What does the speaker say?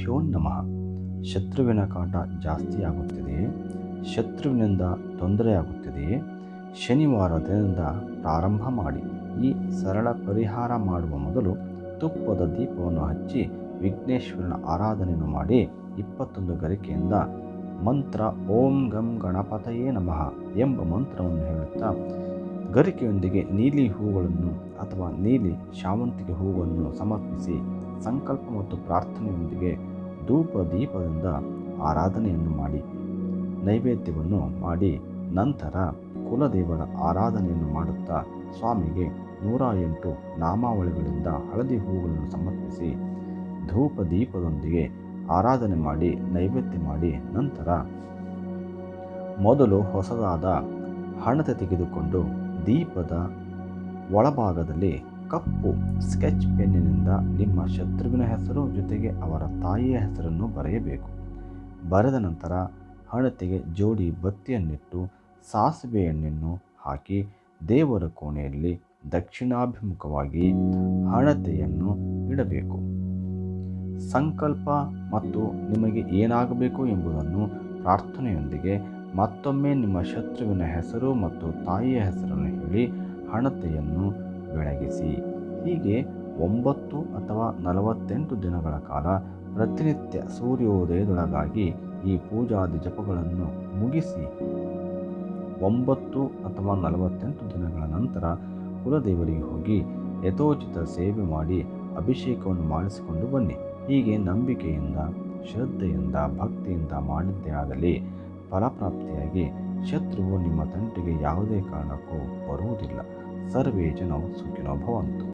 ಶ್ರೀಗುರುಭ್ಯೋ ನಮಃ. ಶತ್ರುವಿನ ಕಾಟ ಜಾಸ್ತಿಯಾಗುತ್ತಿದೆಯೇ? ಶತ್ರುವಿನಿಂದ ತೊಂದರೆಯಾಗುತ್ತಿದೆಯೇ? ಶನಿವಾರ ದಿನದಿಂದ ಪ್ರಾರಂಭ ಮಾಡಿ. ಈ ಸರಳ ಪರಿಹಾರ ಮಾಡುವ ಮೊದಲು ತುಪ್ಪದ ದೀಪವನ್ನು ಹಚ್ಚಿ ವಿಘ್ನೇಶ್ವರನ ಆರಾಧನೆಯನ್ನು ಮಾಡಿ 21 ಗರಿಕೆಯಿಂದ ಮಂತ್ರ ಓಂ ಗಂ ಗಣಪತಯೇ ನಮಃ ಎಂಬ ಮಂತ್ರವನ್ನು ಹೇಳುತ್ತಾ ಗರಿಕೆಯೊಂದಿಗೆ ನೀಲಿ ಹೂಗಳನ್ನು ಅಥವಾ ನೀಲಿ ಶಾವಂತಿಗೆ ಹೂವನ್ನು ಸಮರ್ಪಿಸಿ ಸಂಕಲ್ಪ ಮತ್ತು ಪ್ರಾರ್ಥನೆಯೊಂದಿಗೆ ಧೂಪ ದೀಪದಿಂದ ಆರಾಧನೆಯನ್ನು ಮಾಡಿ ನೈವೇದ್ಯವನ್ನು ಮಾಡಿ ನಂತರ ಕುಲದೇವರ ಆರಾಧನೆಯನ್ನು ಮಾಡುತ್ತಾ ಸ್ವಾಮಿಗೆ 108 ನಾಮಾವಳಿಗಳಿಂದ ಹಳದಿ ಹೂಗಳನ್ನು ಸಮರ್ಪಿಸಿ ಧೂಪ ದೀಪದೊಂದಿಗೆ ಆರಾಧನೆ ಮಾಡಿ ನೈವೇದ್ಯ ಮಾಡಿ ನಂತರ ಮೊದಲು ಹೊಸದಾದ ಹಣತೆ ತೆಗೆದುಕೊಂಡು ದೀಪದ ಒಳಭಾಗದಲ್ಲಿ ಕಪ್ಪು ಸ್ಕೆಚ್ ಪೆನ್ನಿನಿಂದ ನಿಮ್ಮ ಶತ್ರುವಿನ ಹೆಸರು ಜೊತೆಗೆ ಅವರ ತಾಯಿಯ ಹೆಸರನ್ನು ಬರೆಯಬೇಕು. ಬರೆದ ನಂತರ ಹಣತೆಗೆ ಜೋಡಿ ಬತ್ತಿಯನ್ನಿಟ್ಟು ಸಾಸಿವೆ ಎಣ್ಣೆಯನ್ನು ಹಾಕಿ ದೇವರ ಕೋಣೆಯಲ್ಲಿ ದಕ್ಷಿಣಾಭಿಮುಖವಾಗಿ ಹಣತೆಯನ್ನು ಇಡಬೇಕು. ಸಂಕಲ್ಪ ಮತ್ತು ನಿಮಗೆ ಏನಾಗಬೇಕು ಎಂಬುದನ್ನು ಪ್ರಾರ್ಥನೆಯೊಂದಿಗೆ ಮತ್ತೊಮ್ಮೆ ನಿಮ್ಮ ಶತ್ರುವಿನ ಹೆಸರು ಮತ್ತು ತಾಯಿಯ ಹೆಸರನ್ನು ಹೇಳಿ ಹಣತೆಯನ್ನು ಬೆಳಗಿಸಿ. ಹೀಗೆ 9 ಅಥವಾ 48 ದಿನಗಳ ಕಾಲ ಪ್ರತಿನಿತ್ಯ ಸೂರ್ಯೋದಯದೊಳಗಾಗಿ ಈ ಪೂಜಾದಿ ಜಪಗಳನ್ನು ಮುಗಿಸಿ 9 ಅಥವಾ 48 ದಿನಗಳ ನಂತರ ಕುಲದೇವರಿಗೆ ಹೋಗಿ ಯಥೋಚಿತ ಸೇವೆ ಮಾಡಿ ಅಭಿಷೇಕವನ್ನು ಮಾಡಿಸಿಕೊಂಡು ಬನ್ನಿ. ಹೀಗೆ ನಂಬಿಕೆಯಿಂದ ಶ್ರದ್ಧೆಯಿಂದ ಭಕ್ತಿಯಿಂದ ಮಾಡಿದ್ದೇ ಆದಲ್ಲಿ ಫಲಪ್ರಾಪ್ತಿಯಾಗಿ ಶತ್ರುವು ನಿಮ್ಮ ತಂಟೆಗೆ ಯಾವುದೇ ಕಾರಣಕ್ಕೂ ಬರುವುದಿಲ್ಲ. ಸರ್ವೇ ಜನೌ ಸುಖಿನೋ ಭವಂತು.